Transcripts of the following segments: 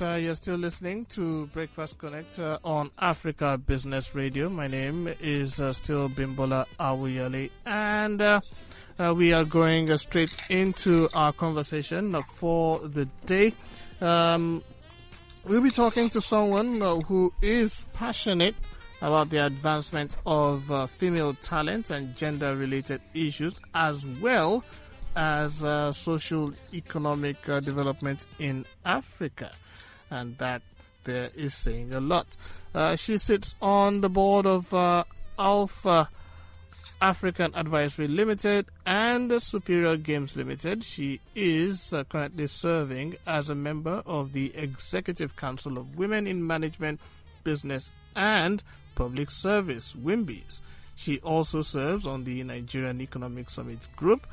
right, you're still listening to Breakfast Connect on Africa Business Radio. My name is still Bimbola Awuyale, and we are going straight into our conversation for the day. We'll be talking to someone who is passionate about the advancement of female talent and gender-related issues, as well as social economic development in Africa, and that there is saying a lot. She sits on the board of Alpha African Advisory Limited and Superior Games Limited. She is currently serving as a member of the Executive Council of Women in Management, Business and Public Service, WIMBIZ. She also serves on the Nigerian Economic Summit Group,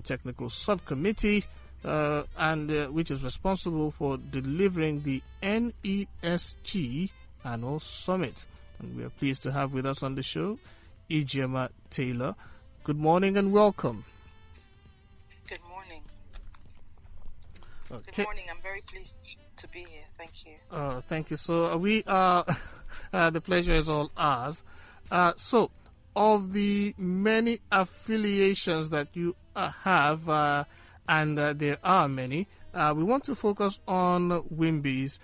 technical subcommittee, and which is responsible for delivering the NESG Annual Summit. And we are pleased to have with us on the show Ijeoma Taylaur. Good morning and welcome. Good morning. Okay. Good morning. I'm very pleased to be here. Thank you. Thank you. So we are, the pleasure is all ours. So, of the many affiliations that you have, and there are many, we want to focus on WIMBIZ,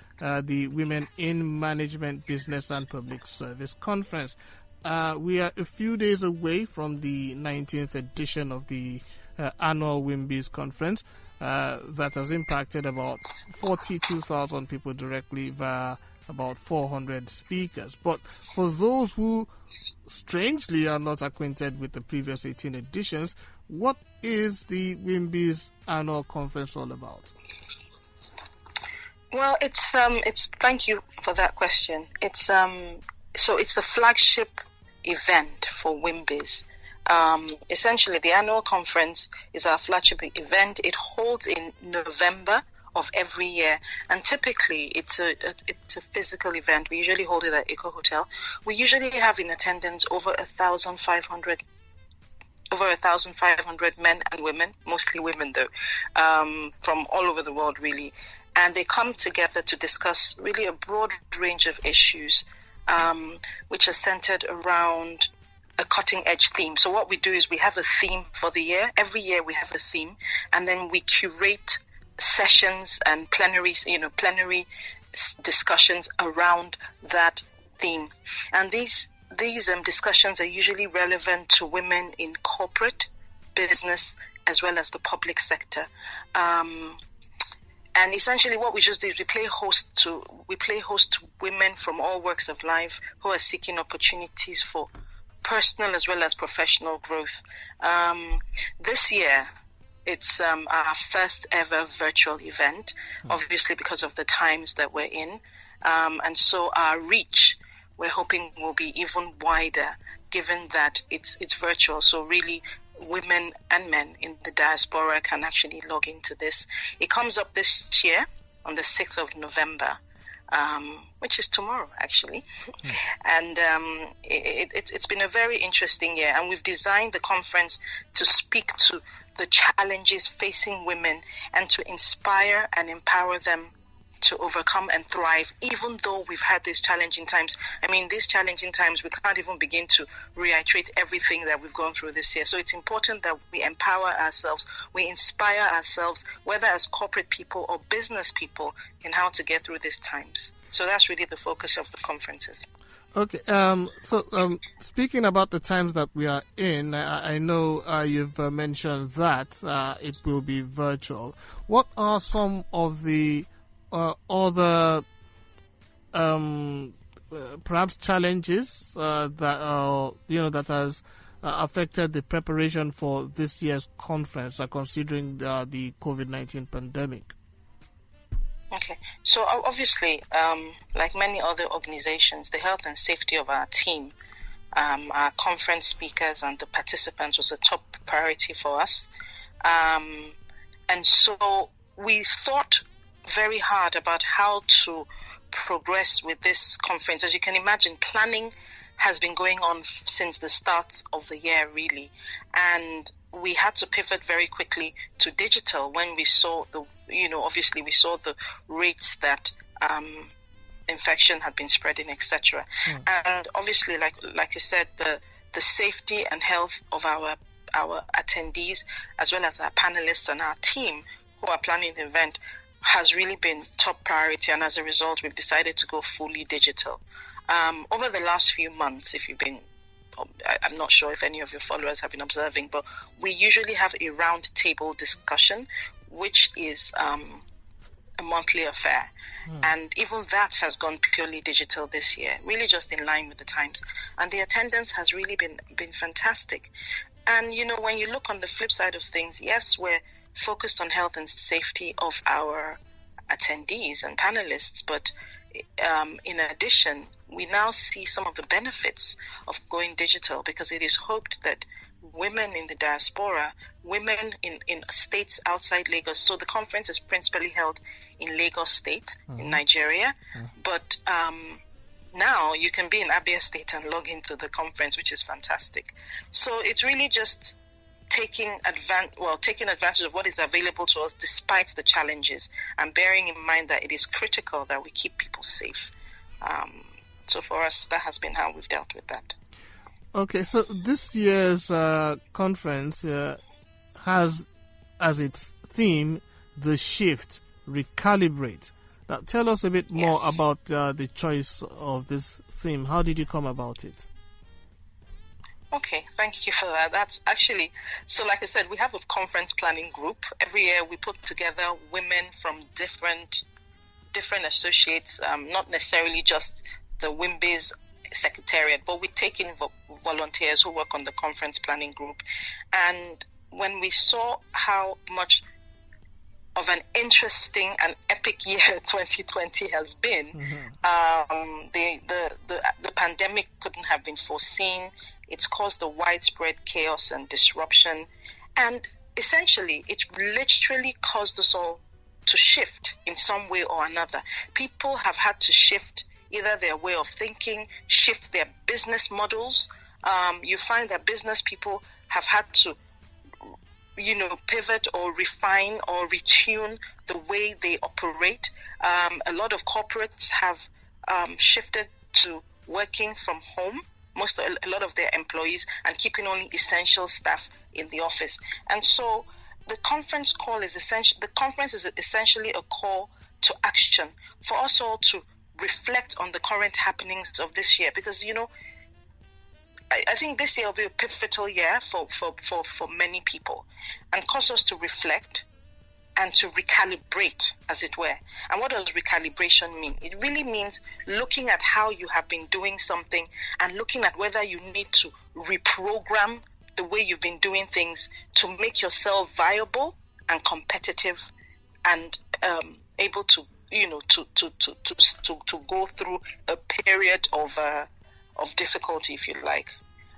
the Women in Management, Business and Public Service Conference. We are a few days away from the 19th edition of the annual WIMBIZ conference that has impacted about 42,000 people directly via about 400 speakers. But for those who strangely are not acquainted with the previous 18 editions, what is the WIMBIZ annual conference all about? Well, it's thank you for that question. It's the flagship event for WIMBIZ. Essentially, the annual conference is our flagship event. It holds in November of every year, and typically it's a physical event. We usually hold it at Eco Hotel. We usually have in attendance over 1,500 men and women, mostly women though, from all over the world really, and they come together to discuss really a broad range of issues, which are centered around a cutting-edge theme. So what we do is we have a theme for the year. Every year we have a theme, and then we curate sessions and plenary discussions around that theme. And these discussions are usually relevant to women in corporate, business, as well as the public sector. And essentially what we just do is we play host to women from all walks of life who are seeking opportunities for personal as well as professional growth. This year, it's our first ever virtual event, obviously because of the times that we're in. And so our reach, we're hoping, will be even wider given that it's virtual. So really, women and men in the diaspora can actually log into this. It comes up this year on the 6th of November, which is tomorrow, actually. And it's been a very interesting year. And we've designed the conference to speak to the challenges facing women and to inspire and empower them to overcome and thrive, even though we've had these challenging times. I mean, these challenging times, we can't even begin to reiterate everything that we've gone through this year. So it's important that we empower ourselves, we inspire ourselves, whether as corporate people or business people, in how to get through these times. So that's really the focus of the conferences. Okay, so speaking about the times that we are in, I know you've mentioned that it will be virtual. What are some of the other perhaps challenges that has affected the preparation for this year's conference, considering the COVID-19 pandemic? Okay, so obviously, like many other organizations, the health and safety of our team, our conference speakers and the participants was a top priority for us. And so we thought very hard about how to progress with this conference. As you can imagine, planning has been going on since the start of the year, really. And we had to pivot very quickly to digital when we saw obviously we saw the rates that infection had been spreading, etc. And obviously, like I said, the safety and health of our attendees, as well as our panelists and our team who are planning the event, has really been top priority. And as a result, we've decided to go fully digital. Over the last few months, if you've been, I'm not sure if any of your followers have been observing, but we usually have a round table discussion, which is a monthly affair. And even that has gone purely digital this year, really just in line with the times. And the attendance has really been fantastic. And, when you look on the flip side of things, yes, we're focused on health and safety of our attendees and panelists, but in addition, we now see some of the benefits of going digital, because it is hoped that women in the diaspora, women in states outside Lagos, so the conference is principally held in Lagos State, in Nigeria, but now you can be in Abia State and log into the conference, which is fantastic. So it's really just taking advantage of what is available to us despite the challenges, and bearing in mind that it is critical that we keep people safe. So for us, that has been how we've dealt with that. Okay, so this year's conference has as its theme the shift, Recalibrate. Now, tell us a bit more about the choice of this theme. How did you come about it? Okay, thank you for that. That's actually, so like I said, we have a conference planning group. Every year we put together women from different associates, not necessarily just the WIMBIZ secretariat, but we take in volunteers who work on the conference planning group. And when we saw how much of an interesting and epic year 2020 has been, the pandemic couldn't have been foreseen. It's caused a widespread chaos and disruption. And essentially, it literally caused us all to shift in some way or another. People have had to shift either their way of thinking, shift their business models. You find that business people have had to, pivot or refine or retune the way they operate. A lot of corporates have shifted to working from home, a lot of their employees, and keeping only essential staff in the office. And so the conference is essentially a call to action for us all to reflect on the current happenings of this year, because I think this year will be a pivotal year for many people, and cause us to reflect and to recalibrate, as it were. And what does recalibration mean? It really means looking at how you have been doing something and looking at whether you need to reprogram the way you've been doing things to make yourself viable and competitive and able to to go through a period of difficulty, if you like,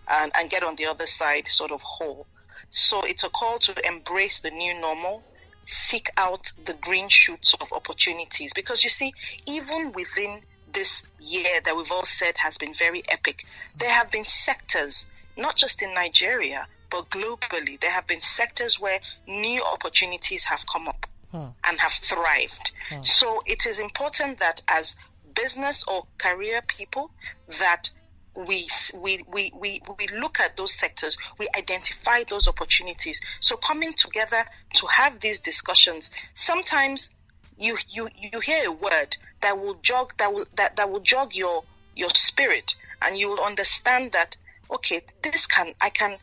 and get on the other side sort of whole. So it's a call to embrace the new normal, seek out the green shoots of opportunities, because you see, even within this year that we've all said has been very epic, there have been sectors, not just in Nigeria, but globally, there have been sectors where new opportunities have come up and have thrived. So it is important that as business or career people that we look at those sectors, we identify those opportunities. So coming together to have these discussions, sometimes you hear a word that will jog your spirit, and you will understand that, okay, I can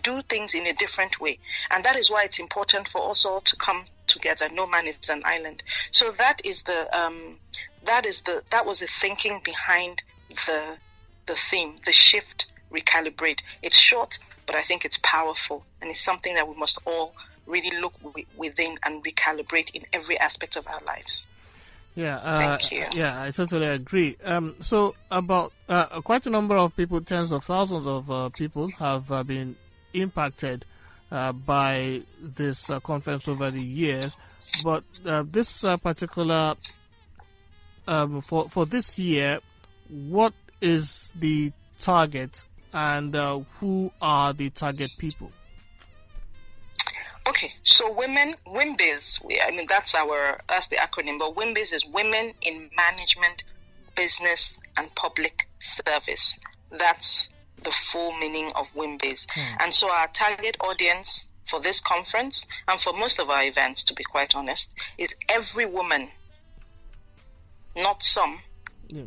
do things in a different way. And that is why it's important for us all to come together. No man is an island. So that was the thinking behind the theme, the shift, recalibrate. It's short, but I think it's powerful, and it's something that we must all really look within and recalibrate in every aspect of our lives. Thank you. Yeah, I totally agree. So about quite a number of people, tens of thousands of people have been impacted by this conference over the years. But this particular, for this year, what is the target, and who are the target people? Okay, so WIMBIZ, that's the acronym, but WIMBIZ is Women in Management, Business and Public Service. That's the full meaning of WIMBIZ. And so our target audience for this conference, and for most of our events, to be quite honest, is every woman, not some,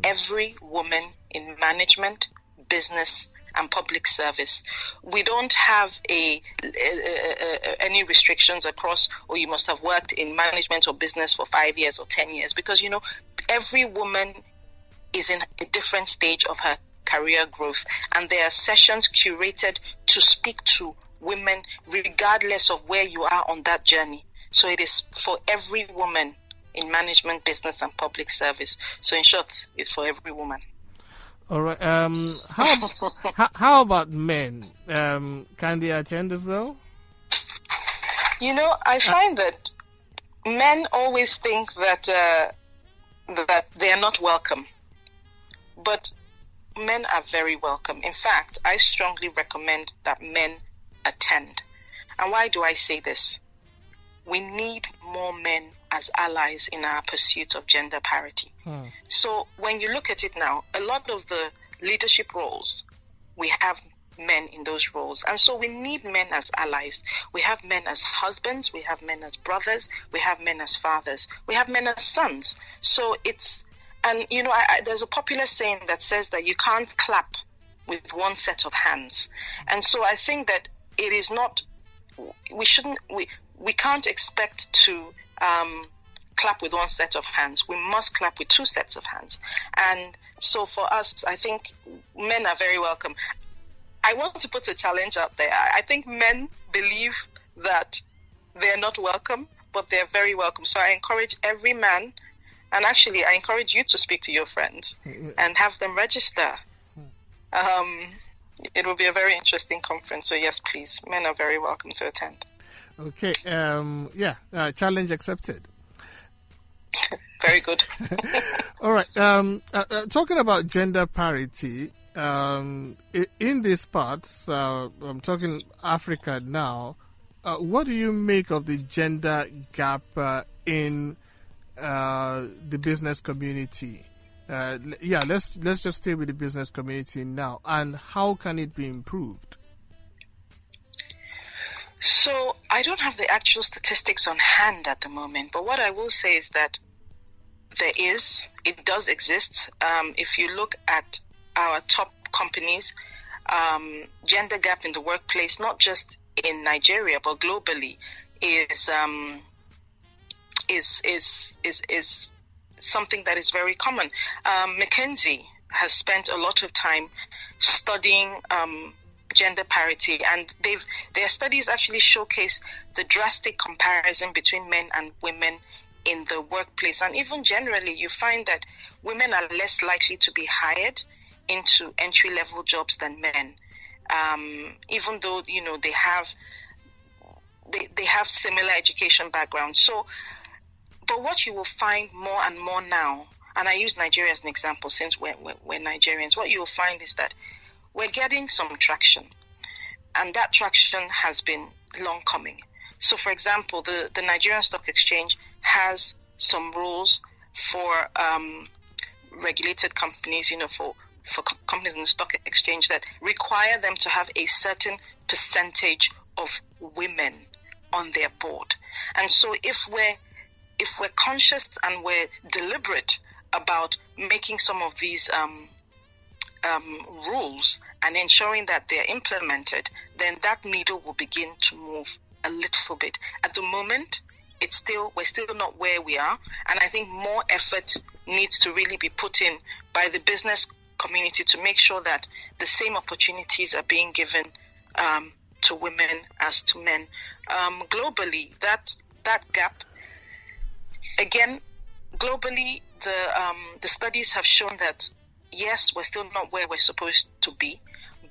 every woman in management, business and public service. We don't have any restrictions across, or you must have worked in management or business for 5 years or 10 years, because, every woman is in a different stage of her career growth, and there are sessions curated to speak to women regardless of where you are on that journey. So it is for every woman in management, business and public service. So in short, it's for every woman. All right. How about men? Can they attend as well? I find that men always think that they are not welcome, but men are very welcome. In fact, I strongly recommend that men attend. And why do I say this? We need more men as allies in our pursuit of gender parity. So when you look at it now, a lot of the leadership roles, we have men in those roles. And so we need men as allies. We have men as husbands, we have men as brothers, we have men as fathers, we have men as sons. So there's a popular saying that says that you can't clap with one set of hands. And so I think that it is not, we can't expect to clap with one set of hands. We must clap with two sets of hands. And so for us, I think men are very welcome. I want to put a challenge out there. I think men believe that they're not welcome, but they're very welcome. So I encourage every man, and actually I encourage you to speak to your friends and have them register. It will be a very interesting conference. So yes, please, men are very welcome to attend. Okay. Challenge accepted. Very good. All right. Talking about gender parity, in these parts, I'm talking Africa now. What do you make of the gender gap in the business community? Let's just stay with the business community now. And how can it be improved? So I don't have the actual statistics on hand at the moment, but what I will say is that it does exist. If you look at our top companies, gender gap in the workplace, not just in Nigeria but globally, is something that is very common. McKinsey has spent a lot of time studying gender parity, and their studies actually showcase the drastic comparison between men and women in the workplace. And even generally, you find that women are less likely to be hired into entry-level jobs than men, even though they have similar education backgrounds. So, but what you will find more and more now, and I use Nigeria as an example since we're Nigerians, what you will find is that we're getting some traction, and that traction has been long coming. So, for example, the Nigerian Stock Exchange has some rules for regulated companies, for companies in the stock exchange that require them to have a certain percentage of women on their board. And so if we're conscious and we're deliberate about making some of these rules and ensuring that they're implemented, then that needle will begin to move a little bit. At the moment, we're still not where we are, and I think more effort needs to really be put in by the business community to make sure that the same opportunities are being given to women as to men. Globally, that gap, again, globally, the studies have shown that yes, we're still not where we're supposed to be,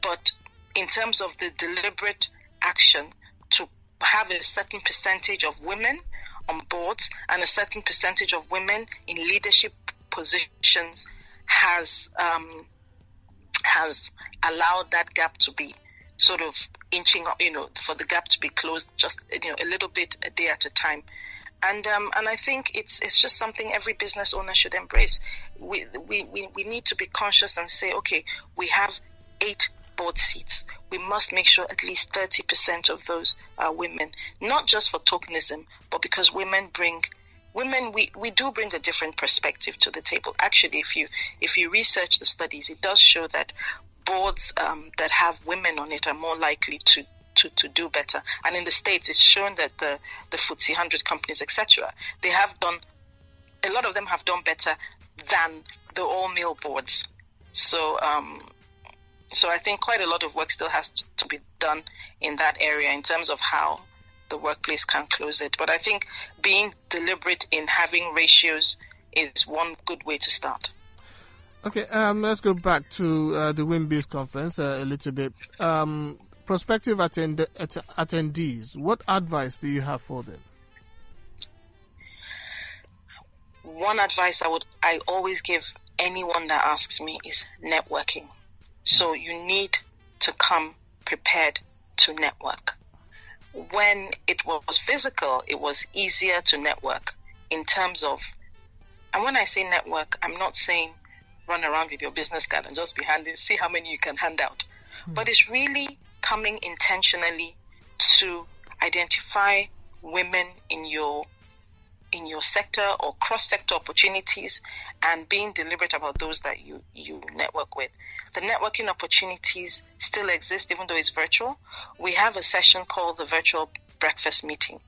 but in terms of the deliberate action to have a certain percentage of women on boards and a certain percentage of women in leadership positions has allowed that gap to be sort of inching up, for the gap to be closed just, a little bit a day at a time. And I think it's just something every business owner should embrace. We need to be conscious and say, okay, we have 8 board seats. We must make sure at least 30% of those are women, not just for tokenism, but because we do bring a different perspective to the table. Actually, if you research the studies, it does show that boards that have women on it are more likely to do better. And in the States, it's shown that the FTSE 100 companies, etc., a lot of them have done better than the all-male boards. So I think quite a lot of work still has to be done in that area in terms of how the workplace can close it. But I think being deliberate in having ratios is one good way to start. Okay, let's go back to the WIMBIZ conference a little bit. Prospective attendees, what advice do you have for them? One advice I always give anyone that asks me is networking. So you need to come prepared to network. When it was physical, it was easier to network in terms of, and when I say network, I'm not saying run around with your business card and just be handing, see how many you can hand out. But it's really coming intentionally to identify women in your sector or cross-sector opportunities and being deliberate about those that you network with. The networking opportunities still exist even though it's virtual. We have a session called the Virtual Breakfast Meeting.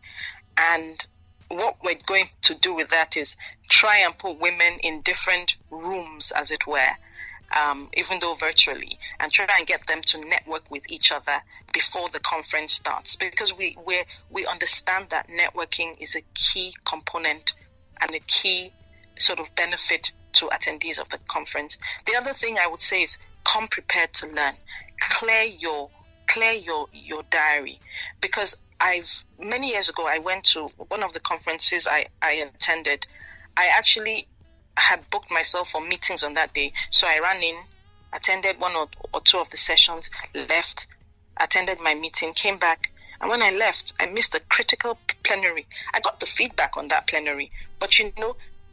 And what we're going to do with that is try and put women in different rooms, as it were, even though virtually, and try and get them to network with each other before the conference starts, because we understand that networking is a key component and a key sort of benefit to attendees of the conference. The other thing I would say is come prepared to learn. Clear your diary, because many years ago I went to one of the conferences I attended. I actually had booked myself for meetings on that day. So I ran in, attended one or two of the sessions, left, attended my meeting, came back. And when I left, I missed a critical plenary. I got the feedback on that plenary. But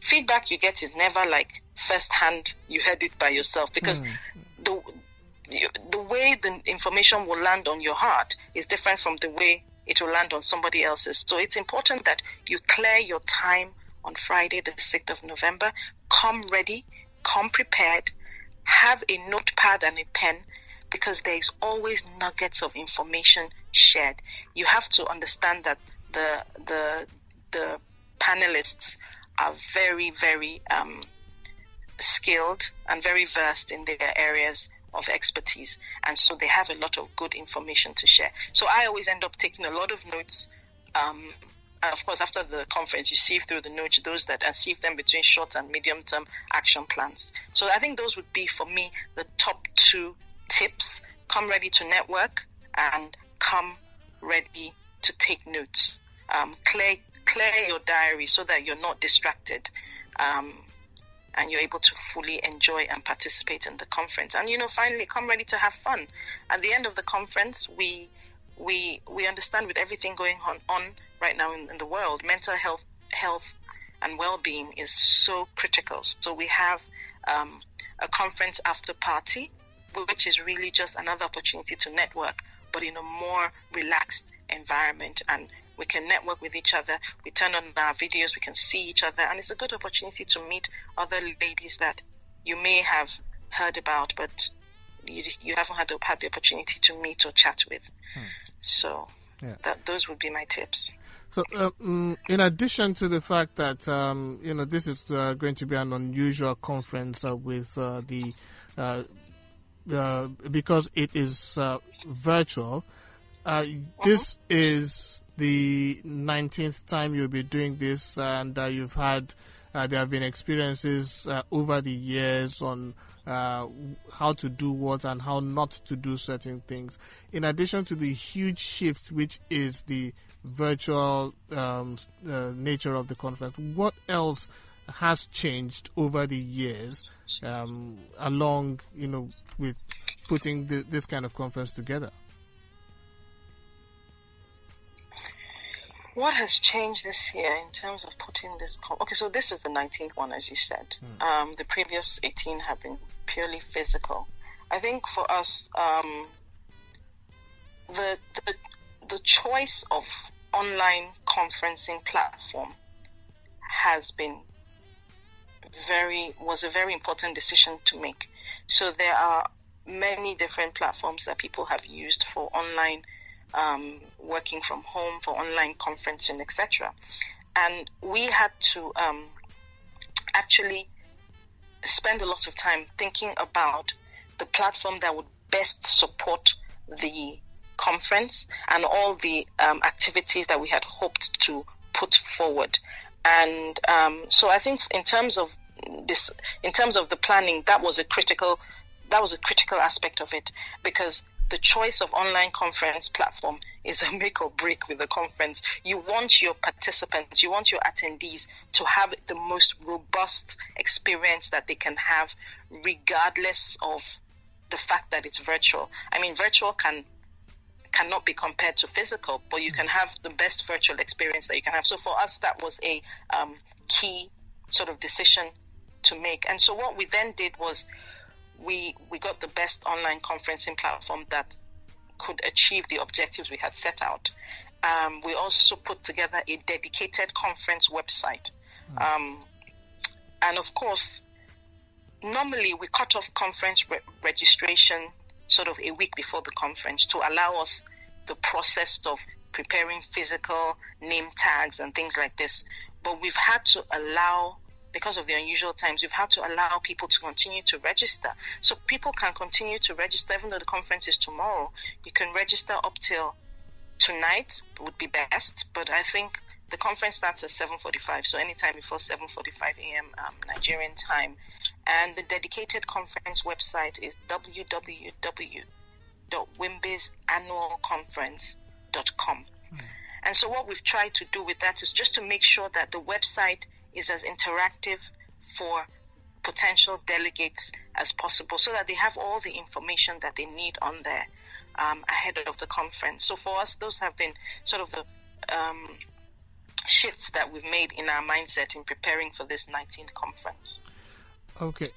feedback you get is never like firsthand, you heard it by yourself. Because the way the information will land on your heart is different from the way it will land on somebody else's. So it's important that you clear your time on Friday, the 6th of November. Come ready, come prepared, have a notepad and a pen, because there is always nuggets of information shared. You have to understand that the panelists are very, very skilled and very versed in their areas of expertise, and so they have a lot of good information to share. So I always end up taking a lot of notes. And of course, after the conference, you sieve through the notes, and sieve them between short and medium-term action plans. So I think those would be, for me, the top 2 tips. Come ready to network and come ready to take notes. Clear your diary so that you're not distracted, and you're able to fully enjoy and participate in the conference. And, finally, come ready to have fun. At the end of the conference, we understand with everything going on right now in the world, mental health and well-being is so critical. So we have a conference after party, which is really just another opportunity to network, but in a more relaxed environment. And we can network with each other. We turn on our videos, we can see each other, and it's a good opportunity to meet other ladies that you may have heard about, but you haven't had the opportunity to meet or chat with. So those would be my tips. So in addition to the fact that this is going to be an unusual conference with because it is virtual, this is the 19th time you'll be doing this, and you've had there have been experiences over the years on how to do what and how not to do certain things. In addition to the huge shift, which is the virtual nature of the conference, what else has changed over the years along, with putting this kind of conference together? What has changed this year in terms of putting this? Okay, so this is the 19th one, as you said. The previous 18 have been purely physical. I think for us, the choice of online conferencing platform was a very important decision to make. So there are many different platforms that people have used for online working from home, for online conferencing, etc. And we had to actually spend a lot of time thinking about the platform that would best support the conference and all the activities that we had hoped to put forward. And so I think in terms of the planning, that was a critical aspect of it, because the choice of online conference platform is a make or break with the conference. You want your participants, you want your attendees to have the most robust experience that they can have, regardless of the fact that it's virtual. I mean, virtual cannot be compared to physical, but you can have the best virtual experience that you can have. So for us, that was a key sort of decision to make. And so what we then did was we got the best online conferencing platform that could achieve the objectives we had set out. We also put together a dedicated conference website. And of course, normally we cut off conference registration sort of a week before the conference to allow us the process of preparing physical name tags and things like this. But we've had to allow, because of the unusual times, we've had to allow people to continue to register. So people can continue to register, even though the conference is tomorrow. You can register up till tonight would be best, but I think the conference starts at 7:45, so anytime before 7:45 a.m. Nigerian time. And the dedicated conference website is www.wimbizannualconference.com. And so what we've tried to do with that is just to make sure that the website is as interactive for potential delegates as possible, so that they have all the information that they need on there ahead of the conference. So for us, those have been sort of the shifts that we've made in our mindset in preparing for this 19th conference. Okay.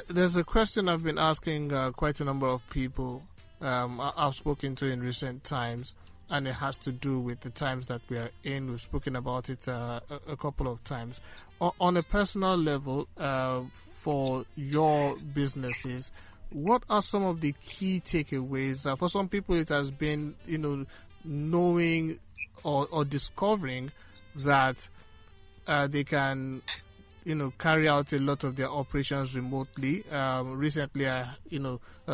There's a question I've been asking quite a number of people I've spoken to in recent times, and it has to do with the times that we are in. We've spoken about it a couple of times. On a personal level, for your businesses, what are some of the key takeaways? For some people, it has been, knowing or discovering that they can, carry out a lot of their operations remotely. Recently, I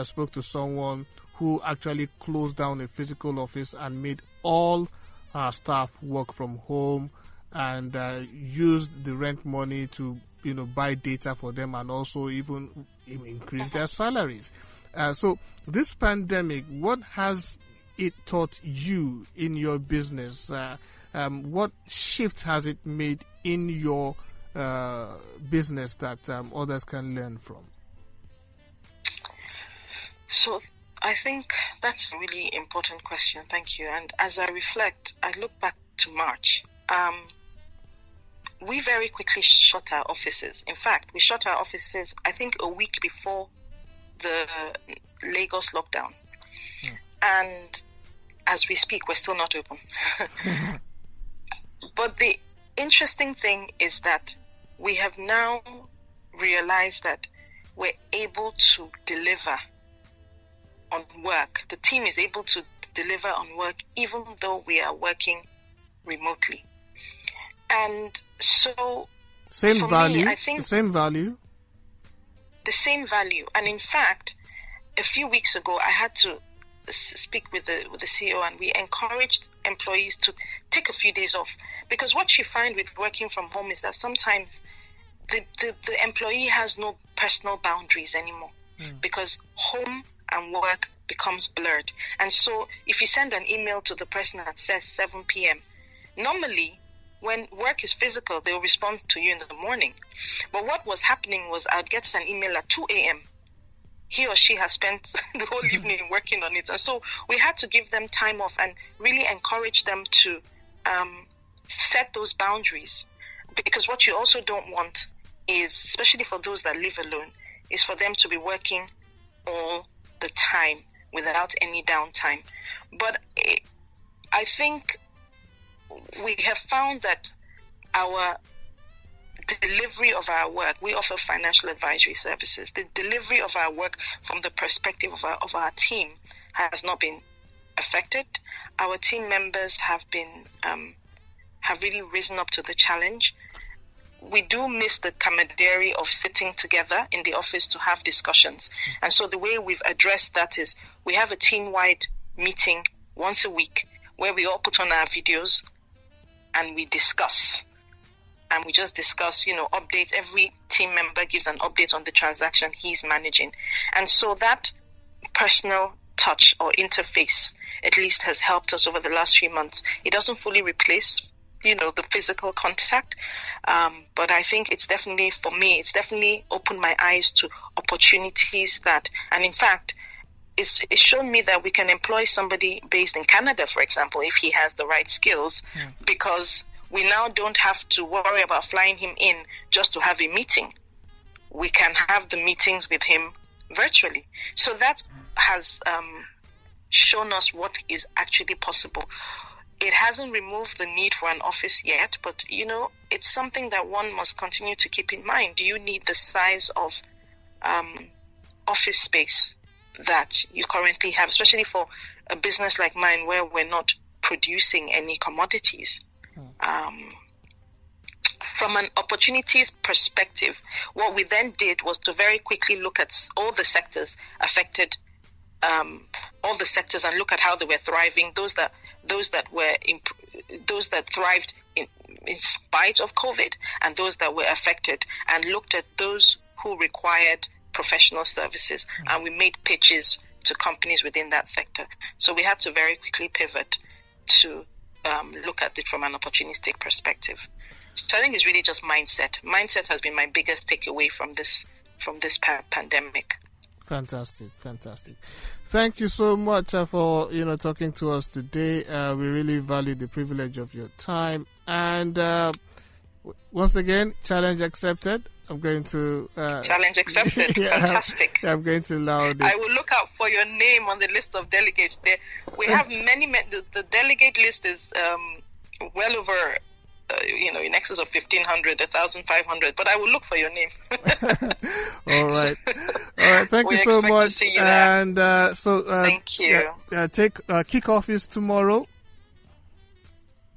spoke to someone who actually closed down a physical office and made all our staff work from home, and used the rent money to, buy data for them, and also even increase their salaries. So this pandemic, what has it taught you in your business? What shift has it made in your business that others can learn from? So I think that's a really important question. Thank you. And as I reflect, I look back to March. We very quickly shut our offices. In fact, we shut our offices, I think, a week before the Lagos lockdown. And as we speak, we're still not open. But the interesting thing is that we have now realized that we're able to deliver on work. The team is able to deliver on work even though we are working remotely. And so same value. Me, I think the same value. And in fact, a few weeks ago, I had to speak with the CEO, and we encouraged employees to take a few days off, because what you find with working from home is that sometimes the employee has no personal boundaries anymore, because home and work becomes blurred. And so if you send an email to the person that says 7 p.m., normally when work is physical, they'll respond to you in the morning. But what was happening was I'd get an email at 2 a.m. He or she has spent the whole evening working on it. And so we had to give them time off and really encourage them to set those boundaries. Because what you also don't want is, especially for those that live alone, is for them to be working all the time without any downtime. But I think we have found that our delivery of our work, we offer financial advisory services. The delivery of our work from the perspective of our team has not been affected. Our team members have really risen up to the challenge. We do miss the camaraderie of sitting together in the office to have discussions. And so the way we've addressed that is we have a team-wide meeting once a week where we all put on our videos and we discuss. And we just discuss, updates. Every team member gives an update on the transaction he's managing. And so that personal touch or interface at least has helped us over the last few months. It doesn't fully replace, the physical contact. But I think it's definitely opened my eyes to opportunities and in fact, it's shown me that we can employ somebody based in Canada, for example, if he has the right skills, because we now don't have to worry about flying him in just to have a meeting. We can have the meetings with him virtually. So that has shown us what is actually possible. It hasn't removed the need for an office yet, but, it's something that one must continue to keep in mind. Do you need the size of office space that you currently have, especially for a business like mine where we're not producing any commodities? From an opportunities perspective, what we then did was to very quickly look at all the sectors affected, all the sectors, and look at how they were thriving. Those that thrived in spite of COVID, and those that were affected, and looked at those who required professional services, and we made pitches to companies within that sector. So we had to very quickly pivot to look at it from an opportunistic perspective. So I think it's really just mindset. Mindset has been my biggest takeaway from this pandemic. Fantastic. Thank you so much for talking to us today. We really value the privilege of your time, and once again, challenge accepted. I'm going to challenge accepted. Fantastic. I'm going to allow it. I will look out for your name on the list of delegates. There, we have many. The delegate list is well over. In excess of 1,500, 1,500, but I will look for your name. All right. Thank you so much. To see you there. And thank you. Kickoff is tomorrow.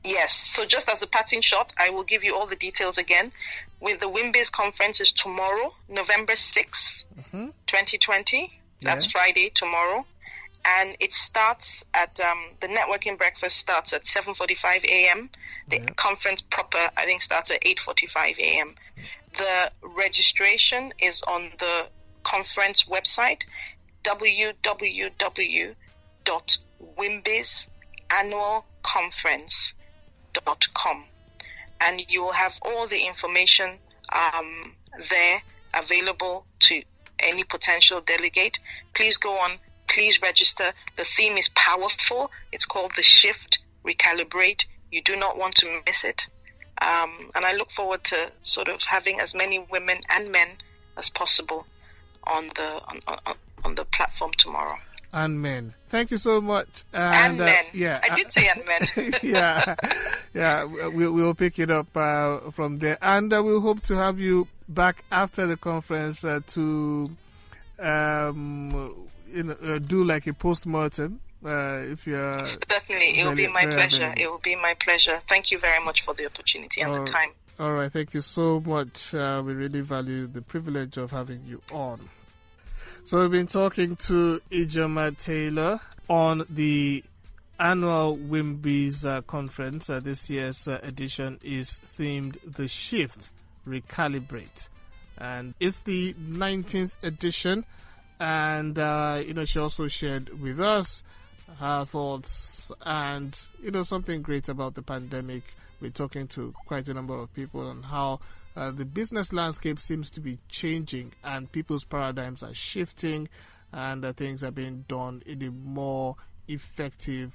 Yes. So just as a parting shot, I will give you all the details again. With the WIMBIZ conference is tomorrow, November 6th, 2020. That's Friday, tomorrow. And it starts at, the networking breakfast starts at 7:45 a.m. The conference proper, I think, starts at 8:45 a.m. The registration is on the conference website, www.wimbizannualconference.com. And you will have all the information there available to any potential delegate. Please go on. Please register. The theme is powerful. It's called The Shift, Recalibrate. You do not want to miss it. And I look forward to sort of having as many women and men as possible on the platform tomorrow. And men. Thank you so much. And men. I did say and men. We'll pick it up from there. And we'll hope to have you back after the conference to do like a post-mortem. If you're certainly, it will be my pleasure. Available. It will be my pleasure. Thank you very much for the opportunity and the time. All right, thank you so much. We really value the privilege of having you on. So we've been talking to Ijeoma Taylaur on the annual WIMBIZ conference. This year's edition is themed The Shift, Recalibrate, and it's the 19th edition. And, she also shared with us her thoughts and, something great about the pandemic. We're talking to quite a number of people on how the business landscape seems to be changing and people's paradigms are shifting and things are being done in a more effective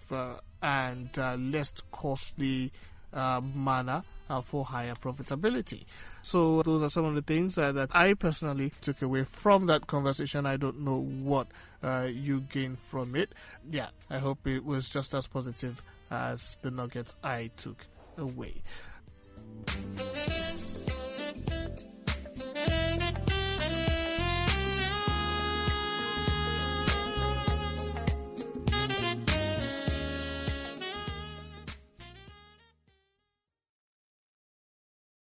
and less costly manner for higher profitability. So those are some of the things that I personally took away from that conversation. I don't know what you gained from it. Yeah, I hope it was just as positive as the nuggets I took away.